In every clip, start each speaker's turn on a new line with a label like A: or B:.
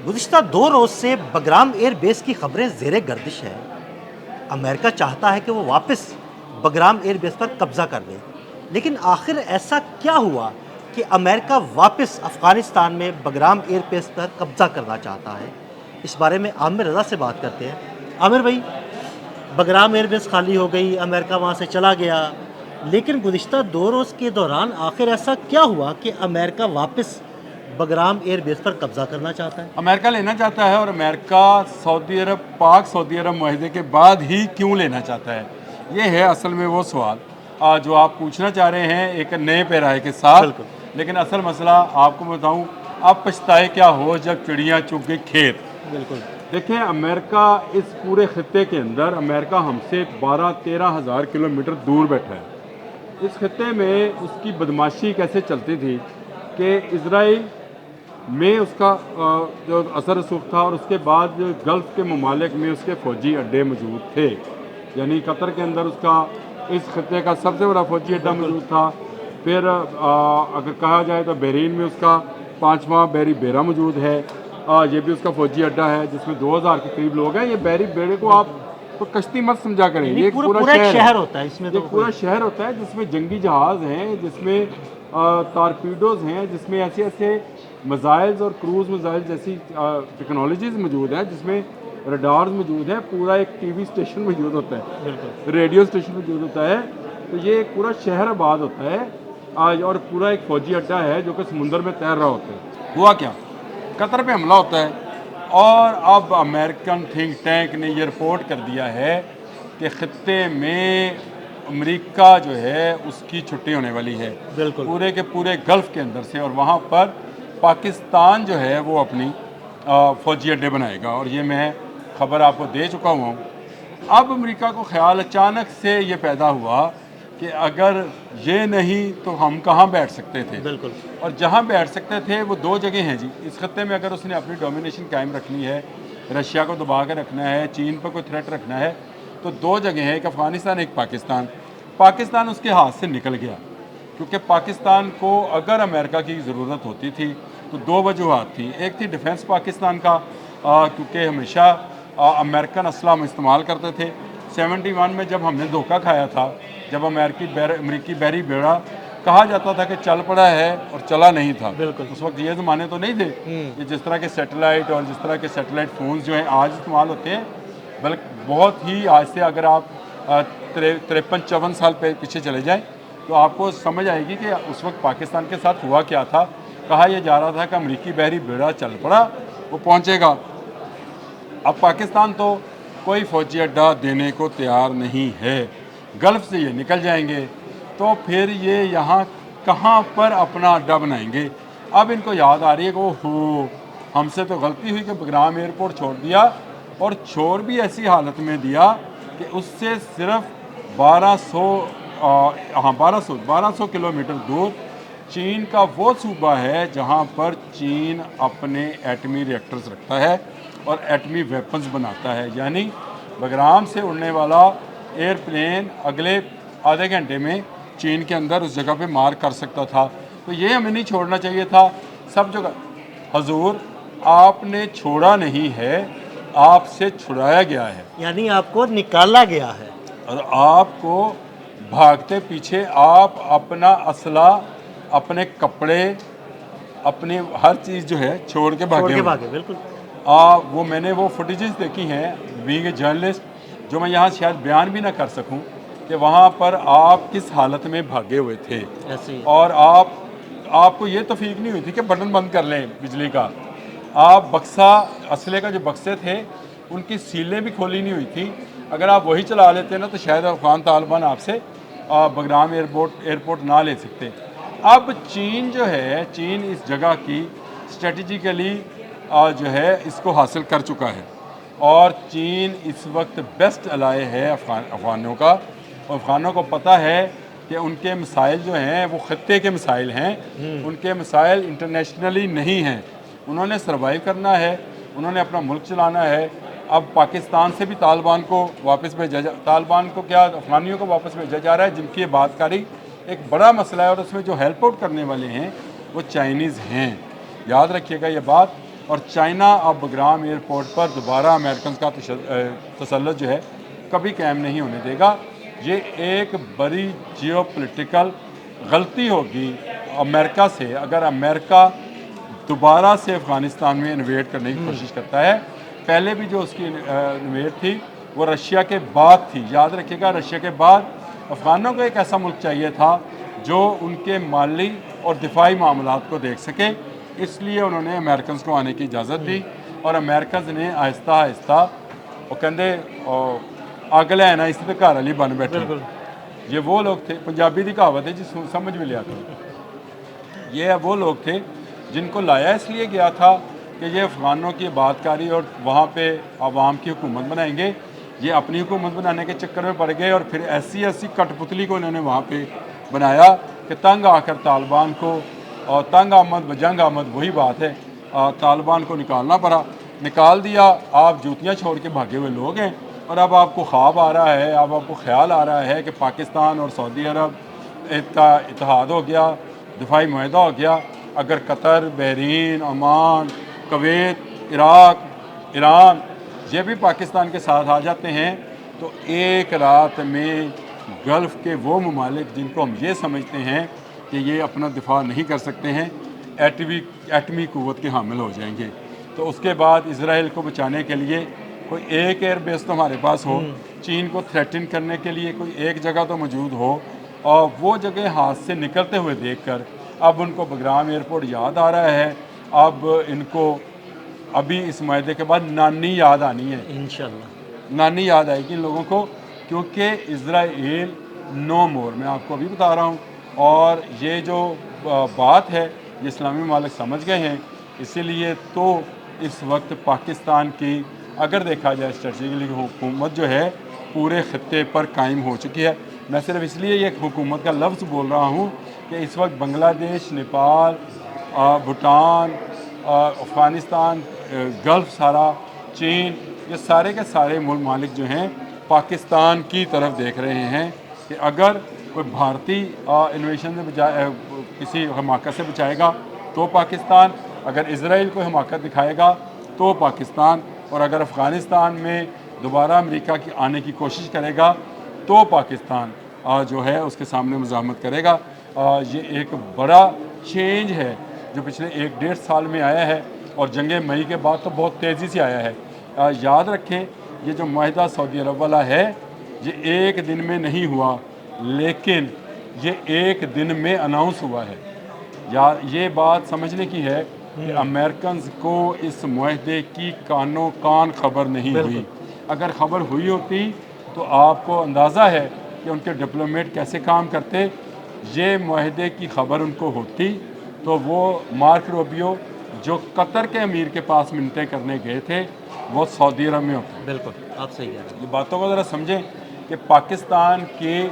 A: گزشتہ 2 روز سے Bagram air base کی خبریں زیر گردش ہیں۔ امریکہ چاہتا ہے کہ وہ واپس بگرام ایئر بیس پر قبضہ کر لے، لیکن آخر ایسا کیا ہوا کہ امریکہ واپس افغانستان میں بگرام ایئر بیس پر قبضہ کرنا چاہتا ہے؟ اس بارے میں عامر رضا سے بات کرتے ہیں۔ عامر بھائی، بگرام ایئر بیس خالی ہو گئی، امریکہ وہاں سے چلا گیا، لیکن گزشتہ 2 روز کے دوران آخر ایسا کیا ہوا کہ امریکہ واپس بگرام ایئر بیس پر قبضہ کرنا چاہتا ہے؟
B: امریکہ لینا چاہتا ہے، اور امریکہ سعودی عرب پاک سعودی عرب معاہدے کے بعد ہی کیوں لینا چاہتا ہے؟ یہ ہے اصل میں وہ سوال جو آپ پوچھنا چاہ رہے ہیں ایک نئے پیرائے کے ساتھ۔
A: بالکل
B: لیکن اصل مسئلہ آپ کو بتاؤں، اب پچھتائے کیا ہو جب چڑیاں چگ گئی کھیت۔
A: بالکل
B: دیکھیں، امریکہ اس پورے خطے کے اندر، امریکہ ہم سے 12-13 ہزار کلومیٹر دور بیٹھا ہے۔ اس خطے میں اس کی بدماشی کیسے چلتی تھی کہ اسرائیل میں اس کا جو اثر رسوخ تھا، اور اس کے بعد گلف کے ممالک میں اس کے فوجی اڈے موجود تھے۔ یعنی قطر کے اندر اس کا اس خطے کا سب سے بڑا فوجی اڈا موجود تھا۔ پھر اگر کہا جائے تو بحرین میں اس کا 5واں بحری بیڑا موجود ہے، یہ بھی اس کا فوجی اڈا ہے جس میں 2000 کے قریب لوگ ہیں۔ یہ بحری بیڑے کو آپ تو کشتی مت سمجھا کریں،
A: یعنی
B: یہ ایک پورا
A: ایک
B: شہر
A: شہر ہوتا ہے اس میں،
B: یہ
A: تو
B: پورا شہر ہوتا ہے جس میں جنگی جہاز ہیں، جس میں تارپیڈوز ہیں، جس میں ایسے ایسے میزائلز اور کروز میزائل جیسی ٹیکنالوجیز موجود ہیں، جس میں ریڈارز موجود ہیں، پورا ایک ٹی وی اسٹیشن موجود ہوتا ہے،
A: بالکل
B: ریڈیو اسٹیشن موجود ہوتا ہے۔ تو یہ ایک پورا شہر آباد ہوتا ہے اور پورا ایک فوجی اڈا ہے جو کہ سمندر میں تیر رہا ہوتا ہے۔ ہوا کیا؟ قطر پہ حملہ ہوتا ہے، اور اب امریکن تھنک ٹینک نے یہ رپورٹ کر دیا ہے کہ خطے میں امریکہ جو ہے اس کی چھٹی ہونے والی ہے،
A: بالکل
B: پورے کے پورے گلف کے اندر سے، اور وہاں پر پاکستان جو ہے وہ اپنی فوجی اڈے بنائے گا، اور یہ میں خبر آپ کو دے چکا ہوں۔ اب امریکہ کو خیال اچانک سے یہ پیدا ہوا کہ اگر یہ نہیں تو ہم کہاں بیٹھ سکتے تھے؟
A: بالکل
B: اور جہاں بیٹھ سکتے تھے وہ 2 جگہ ہیں جی اس خطے میں۔ اگر اس نے اپنی ڈومینیشن قائم رکھنی ہے، رشیا کو دبا کے رکھنا ہے، چین پر کوئی تھریٹ رکھنا ہے، تو 2 جگہ ہیں، ایک افغانستان ایک پاکستان۔ پاکستان اس کے ہاتھ سے نکل گیا، کیونکہ پاکستان کو اگر امریکہ کی ضرورت ہوتی تھی تو 2 وجوہات تھیں۔ ایک تھی ڈیفنس پاکستان کا، کیونکہ ہمیشہ امریکن اسلحہ ہم استعمال کرتے تھے۔ 71 میں جب ہم نے دھوکہ کھایا تھا، جب امریکی بحری بیڑا کہا جاتا تھا کہ چل پڑا ہے اور چلا نہیں تھا،
A: بالکل
B: اس وقت یہ زمانے تو نہیں تھے کہ جس طرح کے سیٹلائٹ اور جس طرح کے سیٹلائٹ فونز جو ہیں آج استعمال ہوتے ہیں، بلکہ بہت ہی آج سے اگر آپ 53-54 سال پیچھے چلے جائیں تو آپ کو سمجھ آئے گی کہ اس وقت پاکستان کے ساتھ ہوا کیا تھا۔ کہا یہ جا رہا تھا کہ امریکی بحری بیڑا چل پڑا، وہ پہنچے گا۔ اب پاکستان تو کوئی فوجی اڈا دینے کو تیار نہیں ہے، گلف سے یہ نکل جائیں گے تو پھر یہ یہاں کہاں پر اپنا اڈا بنائیں گے؟ اب ان کو یاد آ رہی ہے کہ اوہو، ہم سے تو غلطی ہوئی کہ بگرام ایئرپورٹ چھوڑ دیا، اور چھوڑ بھی ایسی حالت میں دیا کہ اس سے صرف 1200 کلومیٹر دور چین کا وہ صوبہ ہے جہاں پر چین اپنے ایٹمی ریئیکٹرز رکھتا ہے اور ایٹمی ویپنز بناتا ہے۔ یعنی بگرام سے اڑنے والا ایئر پلین اگلے آدھے گھنٹے میں چین کے اندر اس جگہ پہ مار کر سکتا تھا۔ تو یہ ہمیں نہیں چھوڑنا چاہیے تھا سب جگہ۔ حضور، آپ نے چھوڑا نہیں ہے، آپ سے چھڑایا گیا ہے،
A: یعنی آپ کو نکالا گیا ہے۔
B: اور آپ کو بھاگتے پیچھے آپ اپنا اسلحہ، اپنے کپڑے، اپنی ہر چیز جو ہے چھوڑ کے بھاگے ہوئے۔
A: بالکل
B: وہ میں نے وہ فوٹیجز دیکھی ہیں بینگ اے جرنلسٹ، جو میں یہاں شاید بیان بھی نہ کر سکوں کہ وہاں پر آپ کس حالت میں بھاگے ہوئے تھے،
A: ایسے ہی
B: اور آپ کو یہ توفیق نہیں ہوئی تھی کہ بٹن بند کر لیں بجلی کا۔ آپ بکسا، اسلحے کا جو بکسے تھے ان کی سیلیں بھی کھولی نہیں ہوئی تھی۔ اگر آپ وہی چلا لیتے نا تو شاید افغان طالبان آپ سے بگرام ایئرپورٹ نہ لے سکتے۔ اب چین جو ہے، چین اس جگہ کی اسٹریٹجیکلی جو ہے اس کو حاصل کر چکا ہے، اور چین اس وقت بیسٹ الائے ہے افغانوں کا، اور افغانوں کو پتہ ہے کہ ان کے مسائل جو ہیں وہ خطے کے مسائل ہیں، ان کے مسائل انٹرنیشنلی نہیں ہیں۔ انہوں نے سروائیو کرنا ہے، انہوں نے اپنا ملک چلانا ہے۔ اب پاکستان سے بھی طالبان کو واپس طالبان کو کیا افغانیوں کو واپس بھیجا جا رہا ہے، جن کی یہ بات کاری ایک بڑا مسئلہ ہے، اور اس میں جو ہیلپ آؤٹ کرنے والے ہیں وہ چائنیز ہیں۔ یاد رکھیے گا یہ بات اور چائنا اب بگرام ایئرپورٹ پر دوبارہ امریکنز کا تسلط جو ہے کبھی قائم نہیں ہونے دے گا۔ یہ ایک بڑی جیو پولیٹیکل غلطی ہوگی امریکہ سے اگر امریکہ دوبارہ سے افغانستان میں انویڈ کرنے کی کوشش کرتا ہے۔ پہلے بھی جو اس کی انویڈ تھی وہ رشیا کے بعد تھی، یاد رکھیے گا، رشیا کے بعد افغانوں کو ایک ایسا ملک چاہیے تھا جو ان کے مالی اور دفاعی معاملات کو دیکھ سکے، اس لیے انہوں نے امریکنز کو آنے کی اجازت دی، اور امریکنز نے آہستہ آہستہ وہ کہندے اگ لے آنا اس تے گھر والی بن بیٹھے۔ یہ وہ لوگ تھے، پنجابی دی کہاوت ہے جس سمجھ میں لیا تھا، یہ وہ لوگ تھے جن کو لایا اس لیے گیا تھا کہ یہ افغانوں کی بات کاری اور وہاں پہ عوام کی حکومت بنائیں گے۔ یہ اپنی حکومت بنانے کے چکر میں پڑ گئے اور پھر ایسی کٹ پتلی کو انہوں نے وہاں پہ بنایا کہ تنگ آ کر طالبان کو، اور تنگ آمد بجنگ آمد وہی بات ہے، طالبان کو نکالنا پڑا، نکال دیا۔ آپ جوتیاں چھوڑ کے بھاگے ہوئے لوگ ہیں، اور اب آپ کو خواب آ رہا ہے، اب آپ کو خیال آ رہا ہے کہ پاکستان اور سعودی عرب کا اتحاد ہو گیا، دفاعی معاہدہ ہو گیا۔ اگر قطر، بحرین، عمان، کویت، عراق، ایران یہ بھی پاکستان کے ساتھ آ جاتے ہیں تو ایک رات میں گلف کے وہ ممالک جن کو ہم یہ سمجھتے ہیں کہ یہ اپنا دفاع نہیں کر سکتے ہیں، ایٹمی قوت کے حامل ہو جائیں گے۔ تو اس کے بعد اسرائیل کو بچانے کے لیے کوئی ایک ایئر بیس تو ہمارے پاس ہو، چین کو تھریٹن کرنے کے لیے کوئی ایک جگہ تو موجود ہو، اور وہ جگہ ہاتھ سے نکلتے ہوئے دیکھ کر اب ان کو بگرام ایئرپورٹ یاد آ رہا ہے۔ اب ان کو ابھی اس معاہدے کے بعد نانی یاد آنی ہے،
A: انشاءاللہ
B: نانی یاد آئے گی ان لوگوں کو، کیونکہ اسرائیل نو مور، میں آپ کو ابھی بتا رہا ہوں۔ اور یہ جو بات ہے یہ اسلامی ممالک سمجھ گئے ہیں، اسی لیے تو اس وقت پاکستان کی اگر دیکھا جائے اسٹریٹجیکلی حکومت جو ہے پورے خطے پر قائم ہو چکی ہے۔ میں صرف اس لیے یہ حکومت کا لفظ بول رہا ہوں کہ اس وقت بنگلہ دیش، نیپال، بھوٹان، افغانستان، گلف سارا، چین، یہ سارے کے سارے ممالک جو ہیں پاکستان کی طرف دیکھ رہے ہیں کہ اگر کوئی بھارتی انویشن سے بچائے، کسی حماقت سے بچائے گا تو پاکستان، اگر اسرائیل کو حماقت دکھائے گا تو پاکستان، اور اگر افغانستان میں دوبارہ امریکہ کی آنے کی کوشش کرے گا تو پاکستان جو ہے اس کے سامنے مزاحمت کرے گا۔ یہ ایک بڑا چینج ہے جو پچھلے 1-1.5 سال میں آیا ہے، اور جنگ مئی کے بعد تو بہت تیزی سے آیا ہے۔ یاد رکھیں یہ جو معاہدہ سعودی عرب والا ہے یہ ایک دن میں نہیں ہوا، لیکن یہ ایک دن میں اناؤنس ہوا ہے۔ یہ بات سمجھنے کی ہے کہ امریکنز کو اس معاہدے کی کانوں کان خبر نہیں ہوئی۔ اگر خبر ہوئی ہوتی تو آپ کو اندازہ ہے کہ ان کے ڈپلومیٹ کیسے کام کرتے۔ یہ معاہدے کی خبر ان کو ہوتی تو وہ مارک روبیو جو قطر کے امیر کے پاس منتیں کرنے گئے تھے وہ سعودی عرب میں ہوتے۔
A: بالکل آپ صحیح کہہ رہے ہیں۔
B: یہ باتوں کو ذرا سمجھیں کہ پاکستان کے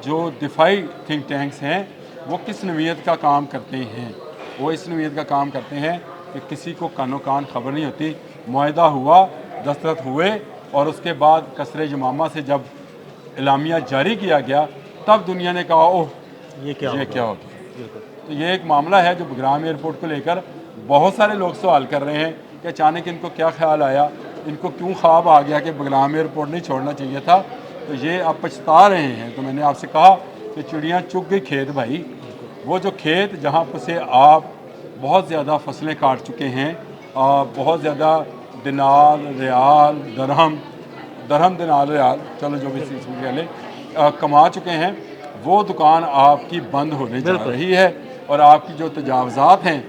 B: جو دفاعی تھنک ٹینکس ہیں وہ کس نوعیت کا کام کرتے ہیں۔ وہ اس نوعیت کا کام کرتے ہیں کہ کسی کو کانوں کان خبر نہیں ہوتی۔ معاہدہ ہوا، دستخط ہوئے، اور اس کے بعد قصر یمامہ سے جب اعلامیہ جاری کیا گیا تب دنیا نے کہا اوہ
A: یہ کیا
B: ہوگا۔ تو یہ ایک معاملہ ہے جو بگرام ایئرپورٹ کو لے کر بہت سارے لوگ سوال کر رہے ہیں کہ اچانک ان کو کیا خیال آیا، ان کو کیوں خواب آ گیا کہ بگرام ایئرپورٹ نہیں چھوڑنا چاہیے تھا۔ تو یہ اب پچھتا رہے ہیں۔ تو میں نے آپ سے کہا کہ چڑیاں چگ گئی کھیت بھائی، وہ جو کھیت جہاں پر سے آپ بہت زیادہ فصلیں کاٹ چکے ہیں، بہت زیادہ دینار، ریال، درہم دینار ریال، چلو جو بھی چیز پہلے کما چکے ہیں، وہ دکان آپ کی بند ہونے جا رہی ہے، اور آپ کی جو تجاوزات ہیں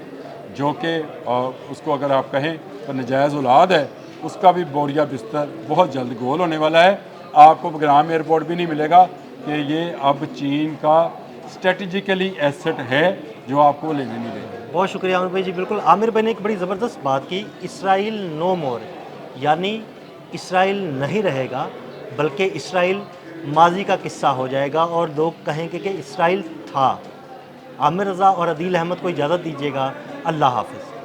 B: جو کہ اس کو اگر آپ کہیں تو نجائز اولاد ہے، اس کا بھی بوریا بستر بہت جلد گول ہونے والا ہے۔ آپ کو بگرام ایئرپورٹ بھی نہیں ملے گا کہ یہ اب چین کا اسٹریٹجیکلی ایسٹ ہے جو آپ کو لینے نہیں دے گا۔
A: بہت شکریہ عامر بھائی جی۔ بالکل عامر بھائی نے ایک بڑی زبردست بات کی، اسرائیل نو مور، یعنی اسرائیل نہیں رہے گا بلکہ اسرائیل ماضی کا قصہ ہو جائے گا اور لوگ کہیں گے کہ اسرائیل تھا۔ عامر رضا اور عدیل احمد کو اجازت دیجیے گا، اللہ حافظ۔